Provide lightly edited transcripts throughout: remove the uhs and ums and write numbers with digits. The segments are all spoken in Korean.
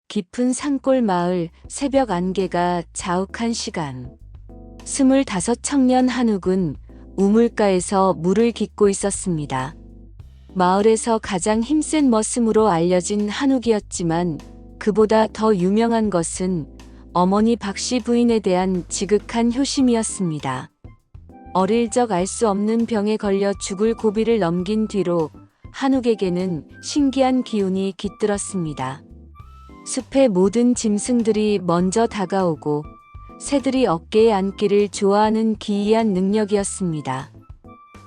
깊은 산골 마을 새벽 안개가 자욱한 시간. 25 청년 한욱은 우물가에서 물을 깃고 있었습니다. 마을에서 가장 힘센 머슴으로 알려진 한욱이었지만 그보다 더 유명한 것은 어머니 박씨 부인에 대한 지극한 효심이었습니다. 어릴 적 알 수 없는 병에 걸려 죽을 고비를 넘긴 뒤로 한욱에게는 신기한 기운이 깃들었습니다. 숲의 모든 짐승들이 먼저 다가오고 새들이 어깨에 앉기를 좋아하는 기이한 능력이었습니다.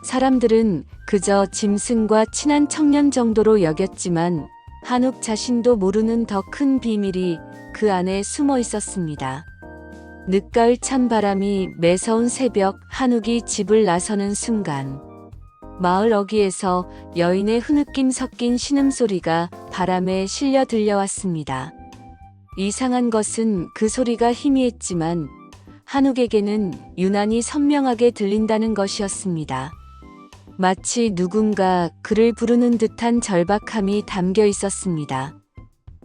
사람들은 그저 짐승과 친한 청년 정도로 여겼지만 한욱 자신도 모르는 더 큰 비밀이 그 안에 숨어 있었습니다. 늦가을 찬바람이 매서운 새벽 한욱이 집을 나서는 순간 마을 어귀에서 여인의 흐느낌 섞인 신음소리가 바람에 실려 들려왔습니다. 이상한 것은 그 소리가 희미했지만 한욱에게는 유난히 선명하게 들린다는 것이었습니다. 마치 누군가 그를 부르는 듯한 절박함이 담겨 있었습니다.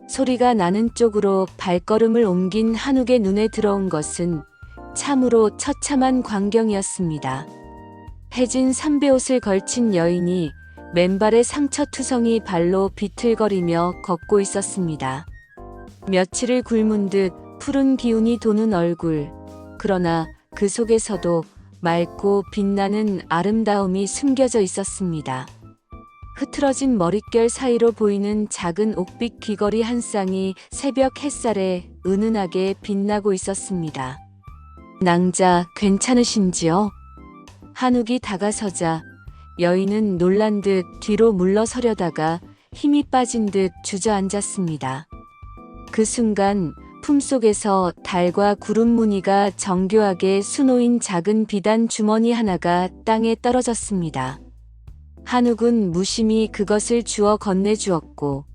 소리가 나는 쪽으로 발걸음을 옮긴 한욱의 눈에 들어온 것은 참으로 처참한 광경이었습니다. 해진 삼배옷을 걸친 여인이 맨발의 상처투성이 발로 비틀거리며 걷고 있었습니다. 며칠을 굶은 듯 푸른 기운이 도는 얼굴, 그러나 그 속에서도 맑고 빛나는 아름다움이 숨겨져 있었습니다. 흐트러진 머릿결 사이로 보이는 작은 옥빛 귀걸이 한 쌍이 새벽 햇살에 은은하게 빛나고 있었습니다. 낭자, 괜찮으신지요? 한욱이 다가서자 여인은 놀란 듯 뒤로 물러서려다가 힘이 빠진 듯 주저앉았습니다. 그 순간 품속에서 달과 구름 무늬가 정교하게 수놓인 작은 비단 주머니 하나가 땅에 떨어졌습니다. 한욱은 무심히 그것을 주워 건네주었고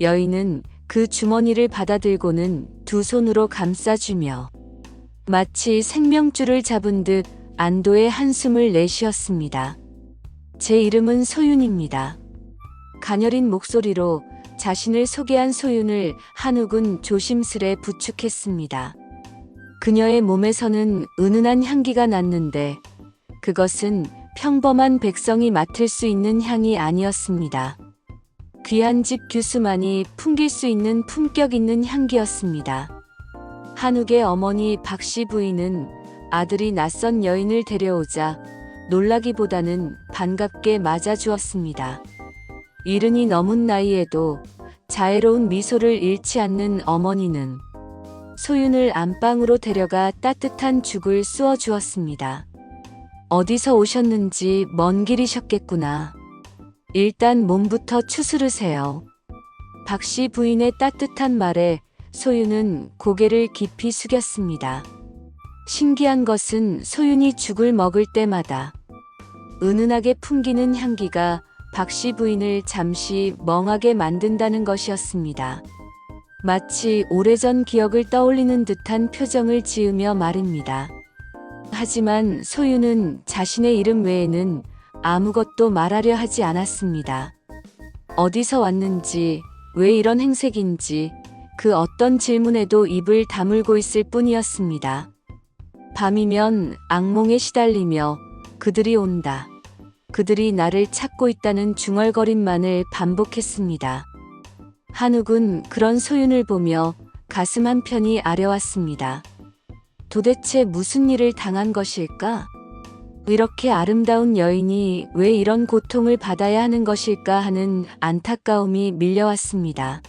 여인은 그 주머니를 받아들고는 두 손으로 감싸주며 마치 생명줄을 잡은 듯 안도의 한숨을 내쉬었습니다. 제 이름은 소윤입니다. 가녀린 목소리로 자신을 소개한 소윤을 한욱은 조심스레 부축했습니다. 그녀의 몸에서는 은은한 향기가 났는데 그것은 평범한 백성이 맡을 수 있는 향이 아니었습니다. 귀한 집 규수만이 풍길 수 있는 품격 있는 향기였습니다. 한욱의 어머니 박씨 부인은 아들이 낯선 여인을 데려오자 놀라기보다는 반갑게 맞아주었습니다. 이른이 넘은 나이에도 자애로운 미소를 잃지 않는 어머니는 소윤을 안방으로 데려가 따뜻한 죽을 쑤어주었습니다. 어디서 오셨는지 먼 길이셨겠구나. 일단 몸부터 추스르세요. 박씨 부인의 따뜻한 말에 소윤은 고개를 깊이 숙였습니다. 신기한 것은 소윤이 죽을 먹을 때마다 은은하게 풍기는 향기가 박씨 부인을 잠시 멍하게 만든다는 것이었습니다. 마치 오래전 기억을 떠올리는 듯한 표정을 지으며 말입니다. 하지만 소윤은 자신의 이름 외에는 아무것도 말하려 하지 않았습니다. 어디서 왔는지, 왜 이런 행색인지 그 어떤 질문에도 입을 다물고 있을 뿐이었습니다. 밤이면 악몽에 시달리며 그들이 온다. 그들이 나를 찾고 있다는 중얼거림만을 반복했습니다. 한욱은 그런 소윤을 보며 가슴 한편이 아려왔습니다. 도대체 무슨 일을 당한 것일까? 이렇게 아름다운 여인이 왜 이런 고통을 받아야 하는 것일까 하는 안타까움이 밀려왔습니다.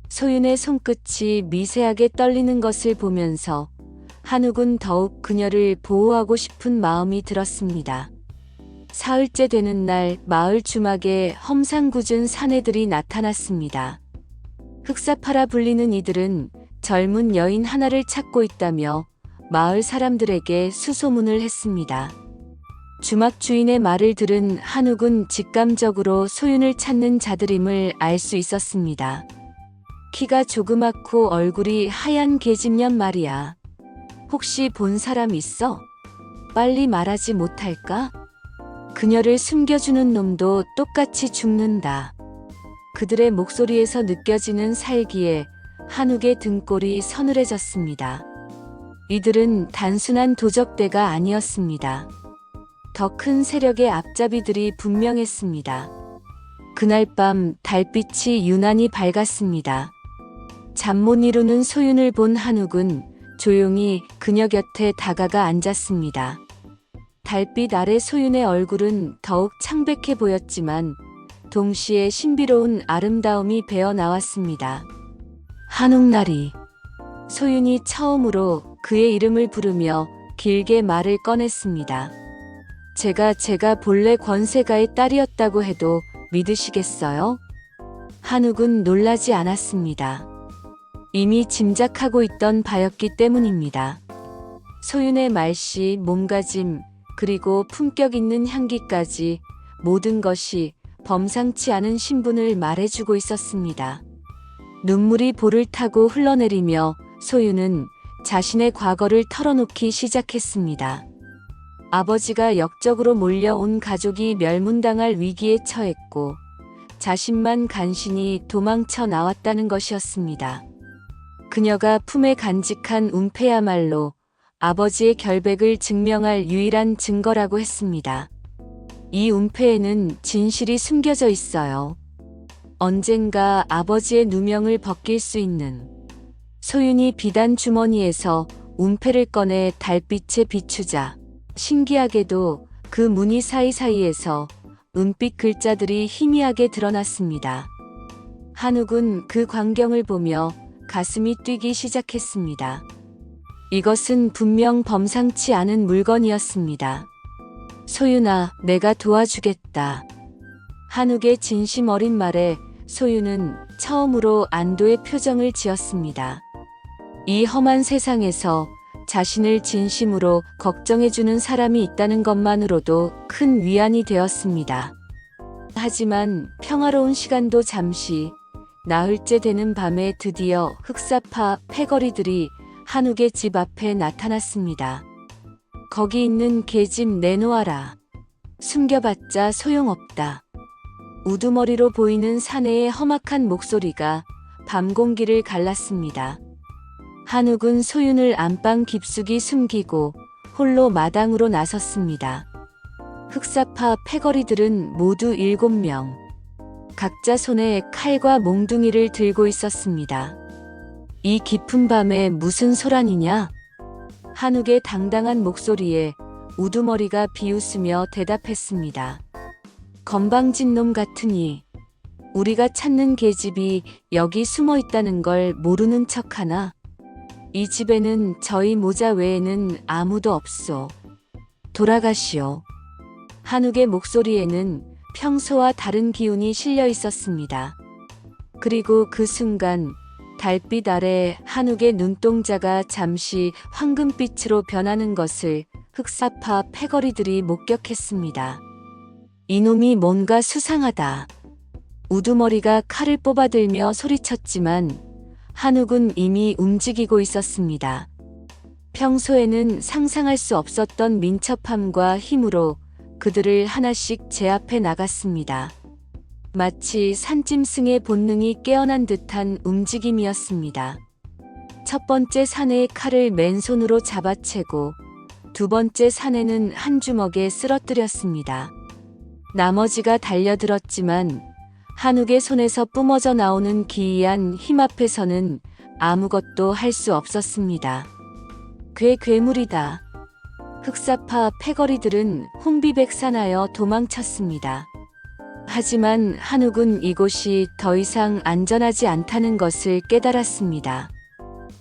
소윤의 손끝이 미세하게 떨리는 것을 보면서 한욱은 더욱 그녀를 보호하고 싶은 마음이 들었습니다. 사흘째 되는 날 마을 주막에 험상궂은 사내들이 나타났습니다. 흑사파라 불리는 이들은 젊은 여인 하나를 찾고 있다며 마을 사람들에게 수소문을 했습니다. 주막 주인의 말을 들은 한욱은 직감적으로 소윤을 찾는 자들임을 알 수 있었습니다. 키가 조그맣고 얼굴이 하얀 계집년 말이야. 혹시 본 사람 있어? 빨리 말하지 못할까? 그녀를 숨겨주는 놈도 똑같이 죽는다. 그들의 목소리에서 느껴지는 살기에 한욱의 등골이 서늘해졌습니다. 이들은 단순한 도적대가 아니었습니다. 더 큰 세력의 앞잡이들이 분명했습니다. 그날 밤 달빛이 유난히 밝았습니다. 잠 못 이루는 소윤을 본 한욱은 조용히 그녀 곁에 다가가 앉았습니다. 달빛 아래 소윤의 얼굴은 더욱 창백해 보였지만 동시에 신비로운 아름다움이 배어 나왔습니다. 한욱나리. 소윤이 처음으로 그의 이름을 부르며 길게 말을 꺼냈습니다. 제가 본래 권세가의 딸이었다고 해도 믿으시겠어요? 한욱은 놀라지 않았습니다. 이미 짐작하고 있던 바였기 때문입니다. 소윤의 말씨, 몸가짐, 그리고 품격 있는 향기까지 모든 것이 범상치 않은 신분을 말해주고 있었습니다. 눈물이 볼을 타고 흘러내리며 소윤은 자신의 과거를 털어놓기 시작했습니다. 아버지가 역적으로 몰려온 가족이 멸문당할 위기에 처했고 자신만 간신히 도망쳐 나왔다는 것이었습니다. 그녀가 품에 간직한 운패야말로 아버지의 결백을 증명할 유일한 증거라고 했습니다. 이 운패에는 진실이 숨겨져 있어요. 언젠가 아버지의 누명을 벗길 수 있는. 소윤이 비단 주머니에서 운패를 꺼내 달빛에 비추자 신기하게도 그 무늬 사이사이에서 은빛 글자들이 희미하게 드러났습니다. 한욱은 그 광경을 보며 가슴이 뛰기 시작했습니다. 이것은 분명 범상치 않은 물건이었습니다. 소윤아, 내가 도와주겠다. 한욱의 진심 어린 말에 소윤은 처음으로 안도의 표정을 지었습니다. 이 험한 세상에서 자신을 진심으로 걱정해주는 사람이 있다는 것만으로도 큰 위안이 되었습니다. 하지만 평화로운 시간도 잠시, 나흘째 되는 밤에 드디어 흑사파 패거리들이 한욱의 집 앞에 나타났습니다. 거기 있는 계집 내놓아라. 숨겨봤자 소용없다. 우두머리로 보이는 사내의 험악한 목소리가 밤 공기를 갈랐습니다. 한욱은 소윤을 안방 깊숙이 숨기고 홀로 마당으로 나섰습니다. 흑사파 패거리들은 모두 7명. 각자 손에 칼과 몽둥이를 들고 있었습니다. 이 깊은 밤에 무슨 소란이냐? 한욱의 당당한 목소리에 우두머리가 비웃으며 대답했습니다. 건방진 놈 같으니 우리가 찾는 계집이 여기 숨어 있다는 걸 모르는 척하나? 이 집에는 저희 모자 외에는 아무도 없소. 돌아가시오. 한욱의 목소리에는 평소와 다른 기운이 실려 있었습니다. 그리고 그 순간 달빛 아래 한욱의 눈동자가 잠시 황금빛으로 변하는 것을 흑사파 패거리들이 목격했습니다. 이놈이 뭔가 수상하다. 우두머리가 칼을 뽑아들며 소리쳤지만 한욱은 이미 움직이고 있었습니다. 평소에는 상상할 수 없었던 민첩함과 힘으로 그들을 하나씩 제압해 나갔습니다. 마치 산짐승의 본능이 깨어난 듯한 움직임이었습니다. 첫 번째 사내의 칼을 맨손으로 잡아채고 두 번째 사내는 한 주먹에 쓰러뜨렸습니다. 나머지가 달려들었지만 한욱의 손에서 뿜어져 나오는 기이한 힘 앞에서는 아무것도 할 수 없었습니다. 괴물이다. 흑사파 패거리들은 혼비백산하여 도망쳤습니다. 하지만 한욱은 이곳이 더 이상 안전하지 않다는 것을 깨달았습니다.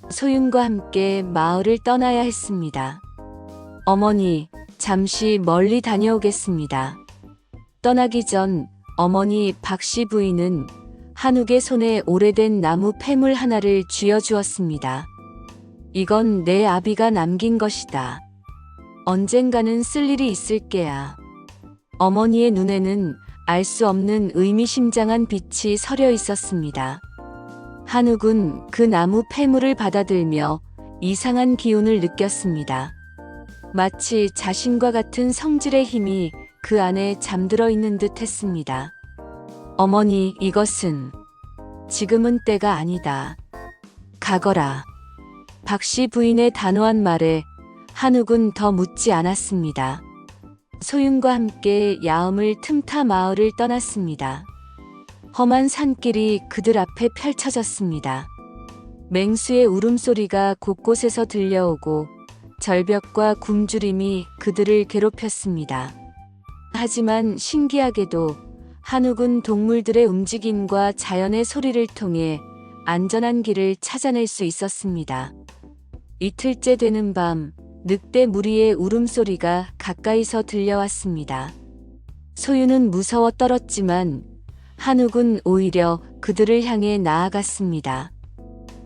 소윤과 함께 마을을 떠나야 했습니다. 어머니, 잠시 멀리 다녀오겠습니다. 떠나기 전 어머니 박씨 부인은 한욱의 손에 오래된 나무 폐물 하나를 쥐어주었습니다. 이건 내 아비가 남긴 것이다. 언젠가는 쓸 일이 있을 게야. 어머니의 눈에는 알 수 없는 의미심장한 빛이 서려 있었습니다. 한욱은 그 나무 폐물을 받아들며 이상한 기운을 느꼈습니다. 마치 자신과 같은 성질의 힘이 그 안에 잠들어 있는 듯 했습니다. 어머니, 이것은 지금은 때가 아니다. 가거라. 박씨 부인의 단호한 말에 한욱은 더 묻지 않았습니다. 소윤과 함께 야음을 틈타 마을을 떠났습니다. 험한 산길이 그들 앞에 펼쳐졌습니다. 맹수의 울음소리가 곳곳에서 들려오고 절벽과 굶주림이 그들을 괴롭혔습니다. 하지만 신기하게도 한욱은 동물들의 움직임과 자연의 소리를 통해 안전한 길을 찾아낼 수 있었습니다. 이틀째 되는 밤, 늑대 무리의 울음소리가 가까이서 들려왔습니다. 소윤은 무서워 떨었지만 한욱은 오히려 그들을 향해 나아갔습니다.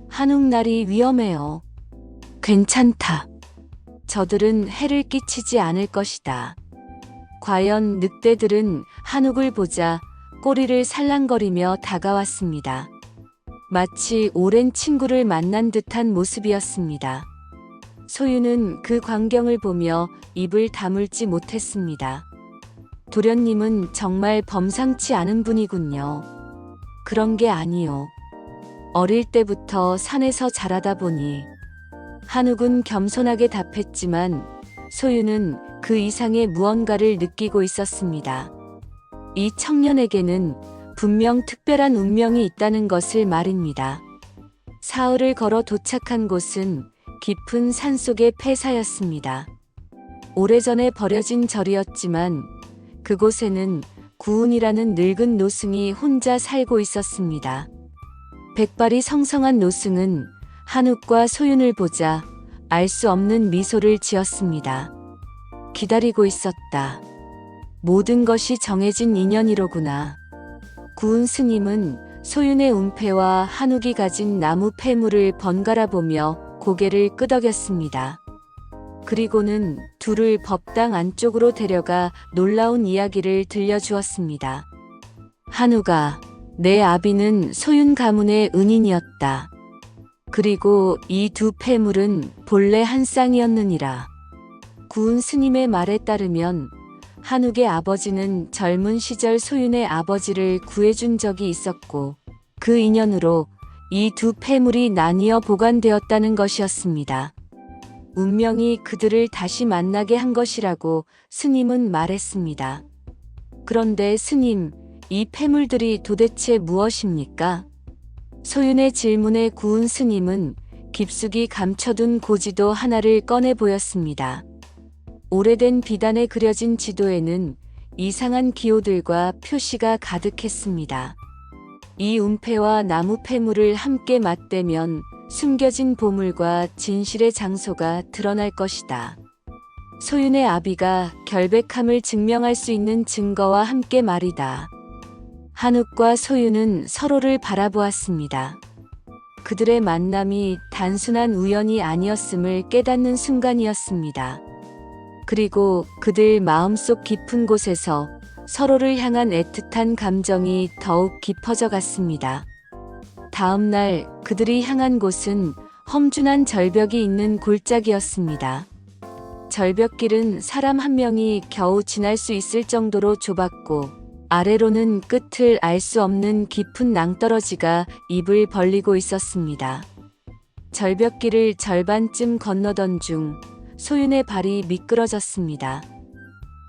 한욱날이 위험해요. 괜찮다. 저들은 해를 끼치지 않을 것이다. 과연 늑대들은 한욱을 보자 꼬리를 살랑거리며 다가왔습니다. 마치 오랜 친구를 만난 듯한 모습이었습니다. 소윤은 그 광경을 보며 입을 다물지 못했습니다. 도련님은 정말 범상치 않은 분이군요. 그런 게 아니요. 어릴 때부터 산에서 자라다 보니. 한욱은 겸손하게 답했지만 소윤은 그 이상의 무언가를 느끼고 있었습니다. 이 청년에게는 분명 특별한 운명이 있다는 것을 말입니다. 사흘을 걸어 도착한 곳은 깊은 산속의 폐사였습니다. 오래전에 버려진 절이었지만 그곳에는 구운이라는 늙은 노승이 혼자 살고 있었습니다. 백발이 성성한 노승은 한욱과 소윤을 보자 알 수 없는 미소를 지었습니다. 기다리고 있었다. 모든 것이 정해진 인연이로구나. 구운 스님은 소윤의 운패와 한욱이 가진 나무 폐물을 번갈아 보며 고개를 끄덕였습니다. 그리고는 둘을 법당 안쪽으로 데려가 놀라운 이야기를 들려주었습니다. 한욱아, 내 아비는 소윤 가문의 은인이었다. 그리고 이 두 폐물은 본래 한 쌍이었느니라. 구운 스님의 말에 따르면 한욱의 아버지는 젊은 시절 소윤의 아버지를 구해준 적이 있었고 그 인연으로 이 두 폐물이 나뉘어 보관되었다는 것이었습니다. 운명이 그들을 다시 만나게 한 것이라고 스님은 말했습니다. 그런데 스님, 이 폐물들이 도대체 무엇입니까? 소윤의 질문에 구운 스님은 깊숙이 감춰둔 고지도 하나를 꺼내 보였습니다. 오래된 비단에 그려진 지도에는 이상한 기호들과 표시가 가득했습니다. 이 운패와 나무 폐물을 함께 맞대면 숨겨진 보물과 진실의 장소가 드러날 것이다. 소윤의 아비가 결백함을 증명할 수 있는 증거와 함께 말이다. 한욱과 소윤은 서로를 바라보았습니다. 그들의 만남이 단순한 우연이 아니었음을 깨닫는 순간이었습니다. 그리고 그들 마음속 깊은 곳에서 서로를 향한 애틋한 감정이 더욱 깊어져 갔습니다. 다음 날 그들이 향한 곳은 험준한 절벽이 있는 골짜기였습니다. 절벽길은 사람 한 명이 겨우 지날 수 있을 정도로 좁았고 아래로는 끝을 알 수 없는 깊은 낭떠러지가 입을 벌리고 있었습니다. 절벽길을 절반쯤 건너던 중 소윤의 발이 미끄러졌습니다.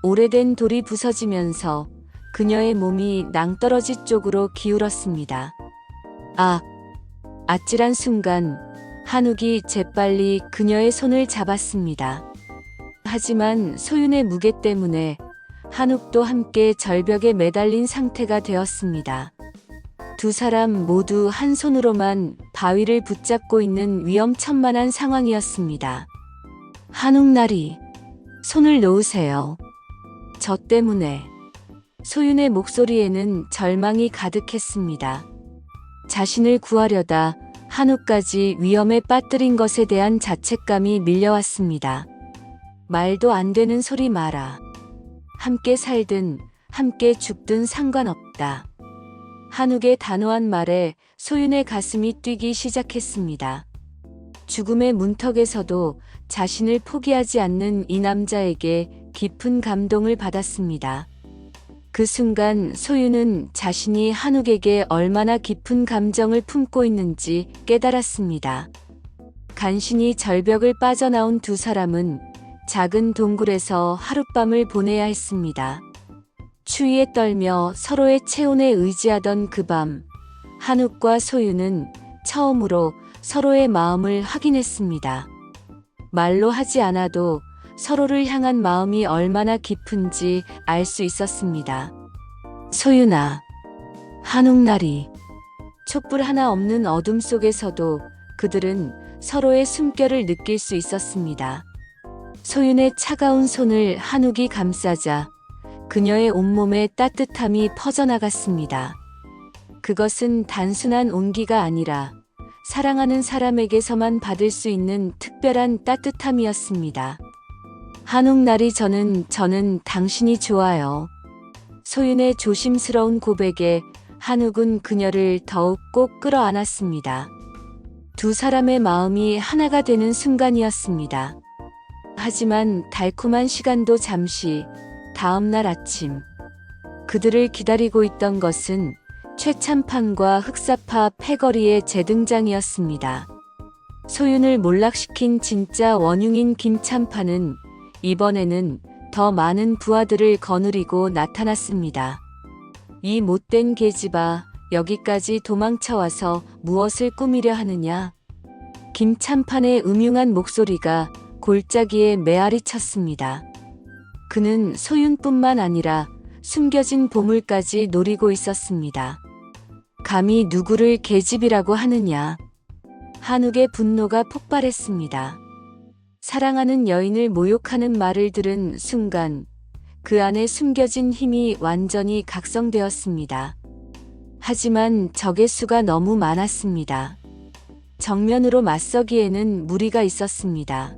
오래된 돌이 부서지면서 그녀의 몸이 낭떠러지 쪽으로 기울었습니다. 아찔한 순간 한욱이 재빨리 그녀의 손을 잡았습니다. 하지만 소윤의 무게 때문에 한욱도 함께 절벽에 매달린 상태가 되었습니다. 두 사람 모두 한 손으로만 바위를 붙잡고 있는 위험천만한 상황이었습니다. 한욱나리, 손을 놓으세요. 저 때문에. 소윤의 목소리에는 절망이 가득했습니다. 자신을 구하려다 한욱까지 위험에 빠뜨린 것에 대한 자책감이 밀려왔습니다. 말도 안 되는 소리 마라. 함께 살든 함께 죽든 상관없다. 한욱의 단호한 말에 소윤의 가슴이 뛰기 시작했습니다. 죽음의 문턱에서도 자신을 포기하지 않는 이 남자에게 깊은 감동을 받았습니다. 그 순간 소유는 자신이 한욱에게 얼마나 깊은 감정을 품고 있는지 깨달았습니다. 간신히 절벽을 빠져나온 두 사람은 작은 동굴에서 하룻밤을 보내야 했습니다. 추위에 떨며 서로의 체온에 의지하던 그 밤, 한욱과 소유는 처음으로 서로의 마음을 확인했습니다. 말로 하지 않아도 서로를 향한 마음이 얼마나 깊은지 알 수 있었습니다. 소유나, 한욱나리. 촛불 하나 없는 어둠 속에서도 그들은 서로의 숨결을 느낄 수 있었습니다. 소윤의 차가운 손을 한욱이 감싸자 그녀의 온몸에 따뜻함이 퍼져나갔습니다. 그것은 단순한 온기가 아니라 사랑하는 사람에게서만 받을 수 있는 특별한 따뜻함이었습니다. 한욱나리, 저는 당신이 좋아요. 소윤의 조심스러운 고백에 한욱은 그녀를 더욱 꼭 끌어안았습니다. 두 사람의 마음이 하나가 되는 순간이었습니다. 하지만 달콤한 시간도 잠시, 다음 날 아침, 그들을 기다리고 있던 것은 최참판과 흑사파 패거리의 재등장이었습니다. 소윤을 몰락시킨 진짜 원흉인 김참판은 이번에는 더 많은 부하들을 거느리고 나타났습니다. 이 못된 계집아, 여기까지 도망쳐와서 무엇을 꾸미려 하느냐? 김참판의 음흉한 목소리가 골짜기에 메아리 쳤습니다. 그는 소윤뿐만 아니라 숨겨진 보물까지 노리고 있었습니다. 감히 누구를 계집이라고 하느냐? 한욱의 분노가 폭발했습니다. 사랑하는 여인을 모욕하는 말을 들은 순간 그 안에 숨겨진 힘이 완전히 각성되었습니다. 하지만 적의 수가 너무 많았습니다. 정면으로 맞서기에는 무리가 있었습니다.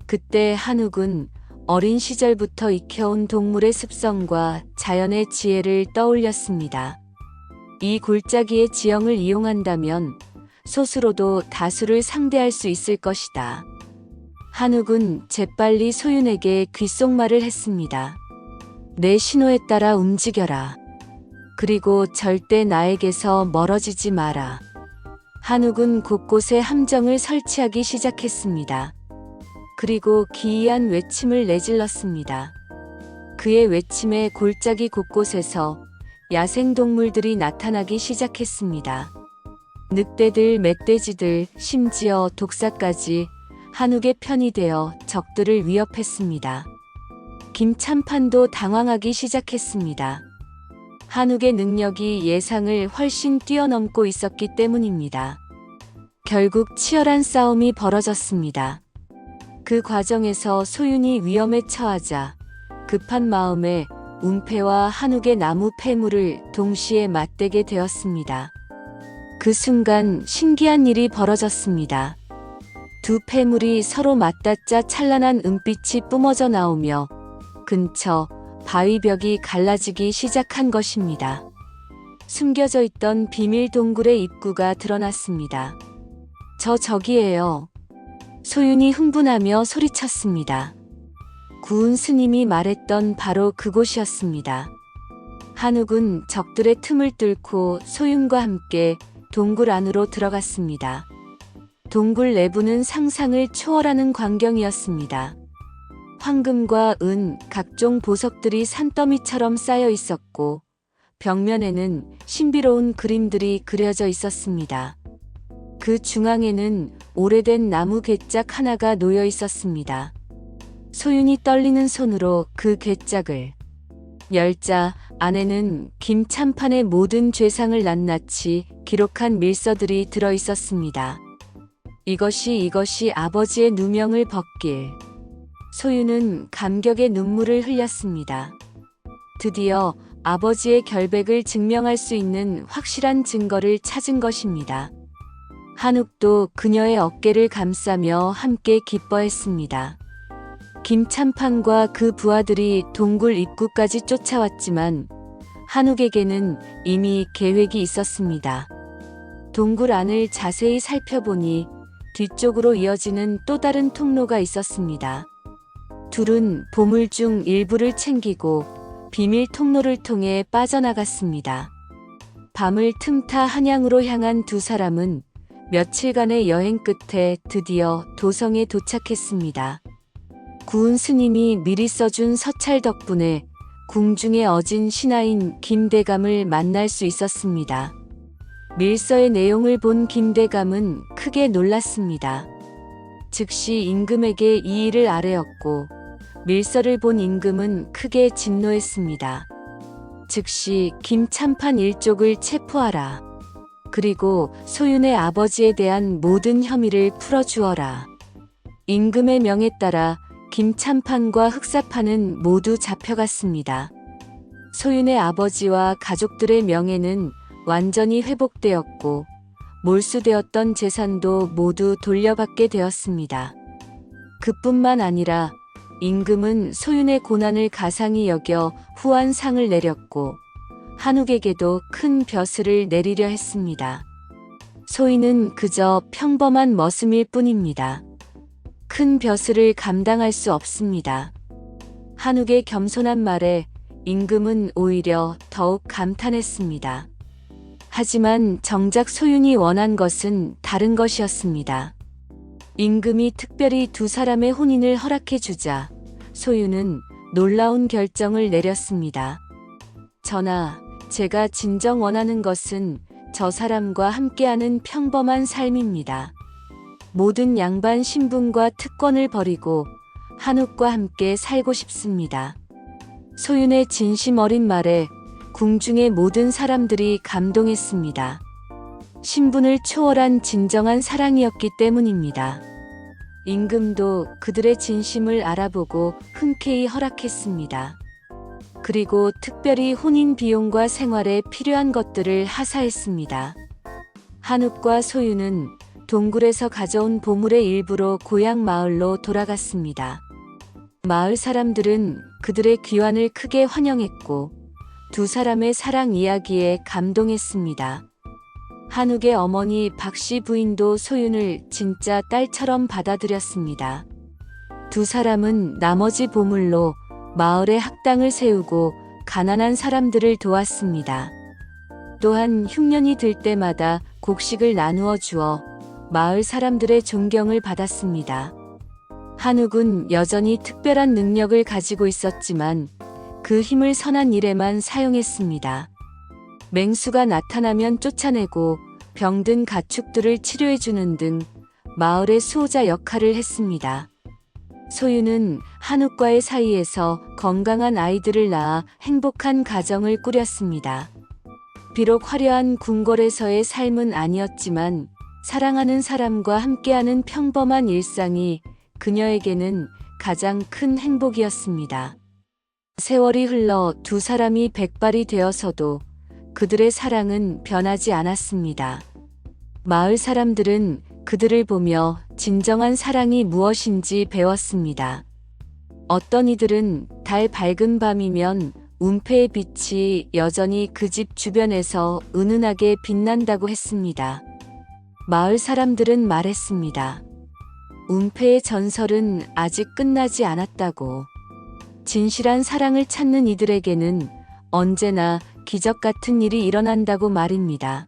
그때 한욱은 어린 시절부터 익혀온 동물의 습성과 자연의 지혜를 떠올렸습니다. 이 골짜기의 지형을 이용한다면 스스로도 다수를 상대할 수 있을 것이다. 한욱은 재빨리 소윤에게 귓속말을 했습니다. 내 신호에 따라 움직여라. 그리고 절대 나에게서 멀어지지 마라. 한욱은 곳곳에 함정을 설치하기 시작했습니다. 그리고 기이한 외침을 내질렀습니다. 그의 외침에 골짜기 곳곳에서 야생동물들이 나타나기 시작했습니다. 늑대들, 멧돼지들, 심지어 독사까지 한욱의 편이 되어 적들을 위협했습니다. 김참판도 당황하기 시작했습니다. 한욱의 능력이 예상을 훨씬 뛰어넘고 있었기 때문입니다. 결국 치열한 싸움이 벌어졌습니다. 그 과정에서 소윤이 위험에 처하자 급한 마음에 운패와 한욱의 나무 폐물을 동시에 맞대게 되었습니다. 그 순간 신기한 일이 벌어졌습니다. 두 폐물이 서로 맞닿자 찬란한 은빛이 뿜어져 나오며 근처 바위벽이 갈라지기 시작한 것입니다. 숨겨져 있던 비밀 동굴의 입구가 드러났습니다. 저기예요. 소윤이 흥분하며 소리쳤습니다. 구운 스님이 말했던 바로 그곳이었습니다. 한욱은 적들의 틈을 뚫고 소윤과 함께 동굴 안으로 들어갔습니다. 동굴 내부는 상상을 초월하는 광경이었습니다. 황금과 은, 각종 보석들이 산더미처럼 쌓여 있었고 벽면에는 신비로운 그림들이 그려져 있었습니다. 그 중앙에는 오래된 나무 괴짝 하나가 놓여 있었습니다. 소윤이 떨리는 손으로 그 괴짝을 열자 안에는 김참판의 모든 죄상을 낱낱이 기록한 밀서들이 들어 있었습니다. 이것이 아버지의 누명을 벗길. 소윤은 감격의 눈물을 흘렸습니다. 드디어 아버지의 결백을 증명할 수 있는 확실한 증거를 찾은 것입니다. 한욱도 그녀의 어깨를 감싸며 함께 기뻐했습니다. 김참판과 그 부하들이 동굴 입구까지 쫓아왔지만 한욱에게는 이미 계획이 있었습니다. 동굴 안을 자세히 살펴보니 뒤쪽으로 이어지는 또 다른 통로가 있었습니다. 둘은 보물 중 일부를 챙기고 비밀 통로를 통해 빠져나갔습니다. 밤을 틈타 한양으로 향한 두 사람은 며칠간의 여행 끝에 드디어 도성에 도착했습니다. 구은 스님이 미리 써준 서찰 덕분에 궁중에 어진 신하인 김대감을 만날 수 있었습니다. 밀서의 내용을 본 김대감은 크게 놀랐습니다. 즉시 임금에게 이 일을 아뢰었고 밀서를 본 임금은 크게 진노했습니다. 즉시 김참판 일족을 체포하라. 그리고 소윤의 아버지에 대한 모든 혐의를 풀어주어라. 임금의 명에 따라 김참판과 흑사판은 모두 잡혀갔습니다. 소윤의 아버지와 가족들의 명예는 완전히 회복되었고 몰수되었던 재산도 모두 돌려받게 되었습니다. 그뿐만 아니라 임금은 소윤의 고난을 가상히 여겨 후한상을 내렸고 한욱에게도 큰 벼슬을 내리려 했습니다. 소인은 그저 평범한 머슴일 뿐입니다. 큰 벼슬을 감당할 수 없습니다. 한욱의 겸손한 말에 임금은 오히려 더욱 감탄했습니다. 하지만 정작 소윤이 원한 것은 다른 것이었습니다. 임금이 특별히 두 사람의 혼인을 허락해 주자 소윤은 놀라운 결정을 내렸습니다. 전하, 제가 진정 원하는 것은 저 사람과 함께하는 평범한 삶입니다. 모든 양반 신분과 특권을 버리고 한욱과 함께 살고 싶습니다. 소윤의 진심 어린 말에 궁중의 모든 사람들이 감동했습니다. 신분을 초월한 진정한 사랑이었기 때문입니다. 임금도 그들의 진심을 알아보고 흔쾌히 허락했습니다. 그리고 특별히 혼인 비용과 생활에 필요한 것들을 하사했습니다. 한욱과 소윤은 동굴에서 가져온 보물의 일부로 고향 마을로 돌아갔습니다. 마을 사람들은 그들의 귀환을 크게 환영했고 두 사람의 사랑 이야기에 감동했습니다. 한욱의 어머니 박씨 부인도 소윤을 진짜 딸처럼 받아들였습니다. 두 사람은 나머지 보물로 마을에 학당을 세우고 가난한 사람들을 도왔습니다. 또한 흉년이 들 때마다 곡식을 나누어 주어 마을 사람들의 존경을 받았습니다. 한욱은 여전히 특별한 능력을 가지고 있었지만 그 힘을 선한 일에만 사용했습니다. 맹수가 나타나면 쫓아내고 병든 가축들을 치료해주는 등 마을의 수호자 역할을 했습니다. 소윤은 한욱과의 사이에서 건강한 아이들을 낳아 행복한 가정을 꾸렸습니다. 비록 화려한 궁궐에서의 삶은 아니었지만 사랑하는 사람과 함께하는 평범한 일상이 그녀에게는 가장 큰 행복이었습니다. 세월이 흘러 두 사람이 백발이 되어서도 그들의 사랑은 변하지 않았습니다. 마을 사람들은 그들을 보며 진정한 사랑이 무엇인지 배웠습니다. 어떤 이들은 달 밝은 밤이면 운패의 빛이 여전히 그 집 주변에서 은은하게 빛난다고 했습니다. 마을 사람들은 말했습니다. 운패의 전설은 아직 끝나지 않았다고. 진실한 사랑을 찾는 이들에게는 언제나 기적 같은 일이 일어난다고 말입니다.